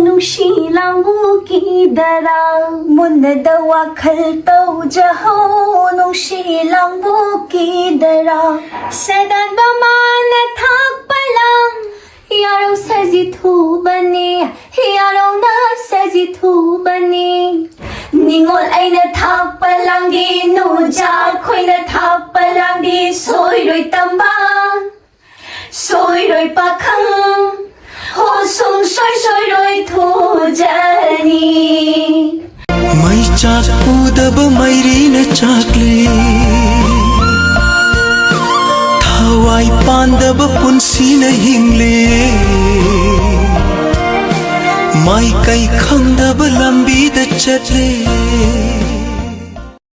ꯅꯨꯡꯁꯤ ꯂꯥꯡꯕꯨꯀꯤꯗꯔꯥ ꯃꯨꯟꯅꯗ ꯋꯥꯈꯜ ꯇꯧꯖꯍꯧ ꯅꯨꯡꯁꯤ ꯂꯥꯡꯕꯨꯀꯤꯗꯔꯥ ꯁꯦꯗꯥꯟꯕ ꯃꯥꯅ ꯊꯥꯛꯄ ꯂꯥꯡ ꯌꯥꯔꯧ ꯁꯖꯤꯊꯨꯕꯅꯤ ꯌꯥꯔꯧꯅ ꯁꯖꯤꯊꯨꯕꯅꯤ ꯅꯤꯡꯉꯣꯜ ꯑꯩꯅ ꯊꯥꯛꯄ ꯂꯥꯡꯗꯤ ꯅꯨꯖꯥ ꯈꯣꯏꯅ ꯊꯥꯛꯄ ꯂꯥꯡꯗꯤ ꯁꯣꯏꯔꯣꯏ ꯇꯝꯕ ꯁꯣꯏꯔꯣꯏ ꯄꯥꯈꯪ ꯍꯣ ꯁꯨꯡꯁꯣꯏ ꯁꯣꯏꯔꯣꯏ ꯊꯨꯖꯅꯤ ꯃꯩ ꯆꯥꯛ ꯎꯗꯕ ꯃꯩꯔꯤꯅ ꯆꯥꯛꯂꯦ ꯊꯋꯥꯏ ꯄꯥꯟꯗꯕ ꯄꯨꯟꯁꯤꯅ ꯍꯤꯡꯂꯦ ꯃꯥꯏꯀꯩ ꯈꯪꯗꯕ ꯂꯝꯕꯤꯗ ꯆꯠꯂꯦ